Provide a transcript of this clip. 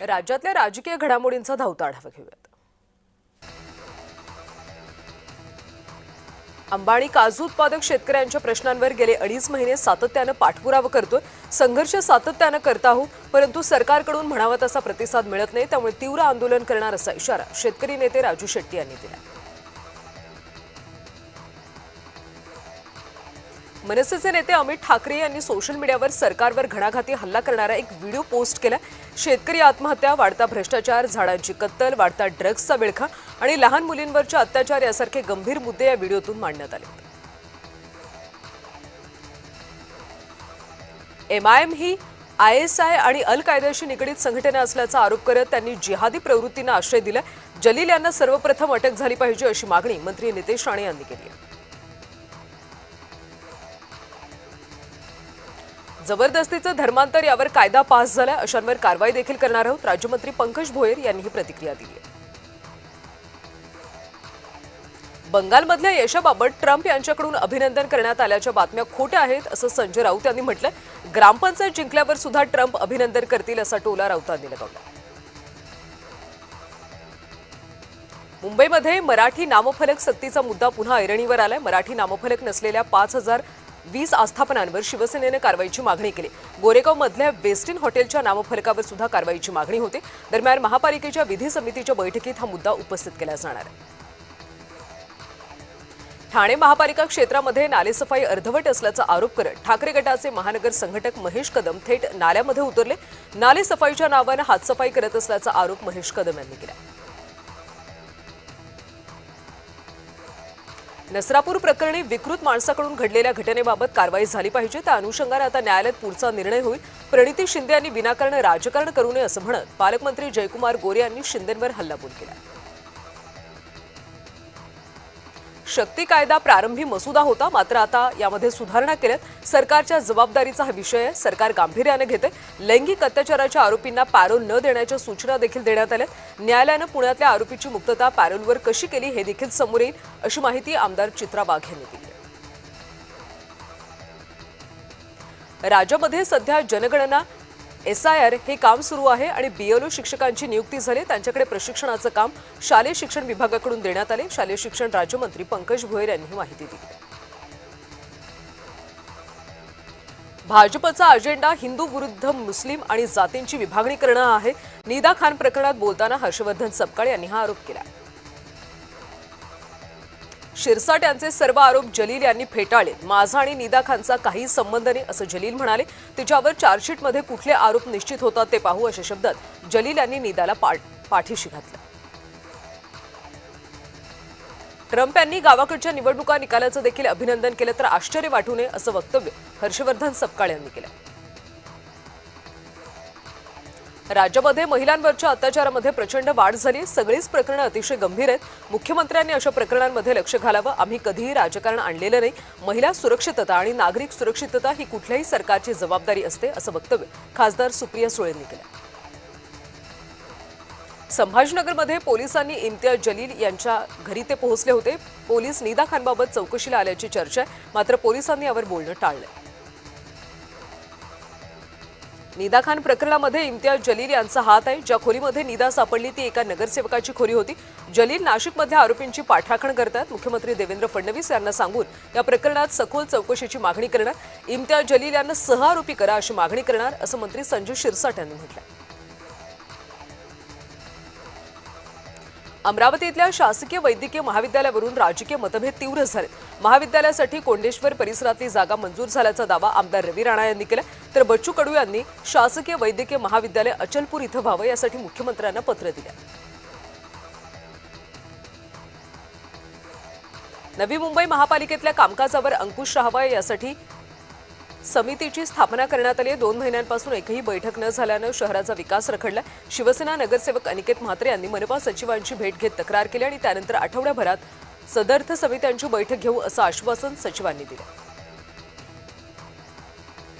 राज्यातल्या राजकीय घडामोडींचा धावता आढावा घेऊयात। अंबाणी काजू उत्पादक शेतकऱ्यांच्या प्रश्नांवर गेले 2.5 महिने सातत्याने पाठपुरावा करतोय। संघर्ष सातत्याने करत आहोत, परंतु सरकारकडून म्हणावा तसा प्रतिसाद मिळत नाही, त्यामुळे तीव्र आंदोलन करणार असा इशारा शेतकरी नेते राजू शेट्टी यांनी दिला। मनसेचे नेते अमित ठाकरे यांनी सोशल मीडियावर सरकारवर घणाघाती हल्ला करणारा एक व्हिडिओ पोस्ट केला। शेतकरी आत्महत्या, वाढता भ्रष्टाचार, झाडांची कत्तल, वाढता ड्रग्सचा विळखा आणि लहान मुलींवरचे अत्याचार यासारखे गंभीर मुद्दे या व्हिडिओतून मांडण्यात आले। एमआयएम ही आयएसआय आणि अल कायद्याशी निगडीत संघटना असल्याचा आरोप करत त्यांनी जिहादी प्रवृत्तींना आश्रय दिला। जलील यांना सर्वप्रथम अटक झाली पाहिजे अशी मागणी मंत्री नितेश राणे यांनी केली आहे। जबरदस्तीचं धर्मांतर यावर कायदा पास झाला, अशांवर कारवाई देखील करणार आहोत, राज्यमंत्री पंकज भोयर यांनी ही प्रतिक्रिया दिली आहे। बंगालमधल्या यशाबाबत ट्रम्प यांच्याकडून अभिनंदन करण्यात आल्याच्या बातम्या खोट्या आहेत असं संजय राऊत यांनी म्हटलं। ग्रामपंचायत जिंकल्यावर सुद्धा ट्रम्प अभिनंदन करतील असा टोला राऊतांनी लगावला। मुंबईमध्ये मराठी नामफलक सक्तीचा मुद्दा पुन्हा ऐरणीवर आलाय। मराठी नामफलक नसलेल्या 5020 आस्थापनांवर शिवसेनेने कारवाईची मागणी केली। गोरेगावमधल्या वेस्टिन हॉटेलच्या नामफलकावर सुद्धा कारवाईची मागणी होती। दरम्यान महापालिकेच्या विधी समितीच्या बैठकीत हा मुद्दा उपस्थित केला जाणार आहे। ठाणे महापालिका क्षेत्रामध्ये नालेसफाई अर्धवट असल्याचा आरोप करत ठाकरे गटाचे महानगर संघटक महेश कदम थेट नाल्यामध्ये उतरले। नालेसफाईच्या नावाने हातसफाई करत असल्याचा आरोप महेश कदम यांनी केला। नसरापूर प्रकरणी विकृत माणसाकडून घडलेल्या घटनेबाबत कारवाई झाली पाहिजे, त्या अनुषंगाने आता न्यायालयात पुढचा निर्णय होईल। प्रणिती शिंदे यांनी विनाकारण राजकारण करू नये असं म्हणत पालकमंत्री जयकुमार गोरे यांनी शिंदेंवर हल्लाबोल केला। शक्ती कायदा प्रारंभी मसुदा होता, मात्र आता यामध्ये सुधारणा केल्यात। सरकारच्या जबाबदारीचा हा विषय आहे, सरकार गांभीर्याने घेते। लैंगिक अत्याचाराच्या आरोपींना पॅरोल न देण्याच्या सूचना देखील देण्यात आल्या। न्यायालयानं पुण्यातल्या आरोपीची मुक्तता पॅरोलवर कशी केली हे देखील समोर येईल अशी माहिती आमदार चित्रा वाघ यांनी दिली। राज्यामध्ये सध्या जनगणना SIR हे काम सुरू आहे आणि BLO शिक्षकांची नियुक्ती झाली। त्यांच्याकडे प्रशिक्षणाचं काम शालेय शिक्षण विभागाकडून देण्यात आले। शालेय शिक्षण राज्यमंत्री पंकज भोयर यांनी ही माहिती दिली। भाजपचा अजेंडा हिंदू विरुद्ध मुस्लिम आणि जातींची विभागणी करणं आहे। निदा खान प्रकरणात बोलताना हर्षवर्धन सपकाळ यांनी हा आरोप केला। शिरसाट यांचे सर्व आरोप जलील यांनी फेटाळलेत। माझा आणि निदा खानचा काही संबंध नाही असं जलील म्हणाले। तिच्यावर चार्जशीटमध्ये कुठले आरोप निश्चित होतात ते पाहू अशा शब्दात जलील यांनी निदाला पाठीशी घातलं। ट्रम्प यांनी गावाकडच्या निवडणुका निकालाचं देखील अभिनंदन केलं तर आश्चर्य वाटू नये असं वक्तव्य हर्षवर्धन सपकाळ यांनी केलं। राज्यामध्ये महिलांवरच्या अत्याचारामध्ये प्रचंड वाढ झाली। सगळीच प्रकरणं अतिशय गंभीर आहेत। मुख्यमंत्र्यांनी अशा प्रकरणांमध्ये लक्ष घालावं। आम्ही कधीही राजकारण आणलेलं नाही। महिला सुरक्षितता आणि नागरिक सुरक्षितता ही कुठल्याही सरकारची जबाबदारी असते असं वक्तव्य खासदार सुप्रिया सुळेंनी केलं। संभाजीनगरमध्ये पोलिसांनी इम्तियाज जलील यांच्या घरी ते पोहोचले होते। पोलीस निदा खानबाबत चौकशीला आल्याची चर्चा आहे, मात्र पोलिसांनी यावर बोलणं टाळलं। निदा खान प्रकरणामध्ये इम्तियाज जलील यांचा हात आहे। ज्या खोलीमध्ये निदा सापडली ती एका नगरसेवकाची खोली होती। जलील नाशिकमधल्या आरोपींची पाठराखण करतात। मुख्यमंत्री देवेंद्र फडणवीस यांना सांगून या प्रकरणात सखोल चौकशीची मागणी करणार। इम्तियाज जलील यांना सहआरोपी करा अशी मागणी करणार असं मंत्री संजय शिरसाट यांनी म्हटलं। अमरावतीतल्या शासकीय वैद्यकीय महाविद्यालयावरून राजकीय मतभेद तीव्र झाले। महाविद्यालयासाठी कोंडेश्वर परिसरातली जागा मंजूर झाल्याचा दावा आमदार रवी राणा यांनी केला, तर बच्चू कडू यांनी शासकीय वैद्यकीय महाविद्यालय अचलपूर इथं व्हावं यासाठी मुख्यमंत्र्यांना पत्र दिलं। नवी मुंबई महापालिकेतल्या कामकाजावर अंकुश राहावा यासाठी समितीची स्थापना करण्यात आली आहे। 2 महिन्यांपासून एकही बैठक न झाल्यानं शहराचा विकास रखडला। शिवसेना नगरसेवक अनिकेत म्हात्रे यांनी मनपा सचिवांची भेट घेत तक्रार केली आणि त्यानंतर आठवड्याभरात सदर्थ समित्यांची बैठक घेऊ असं आश्वासन सचिवांनी दिलं।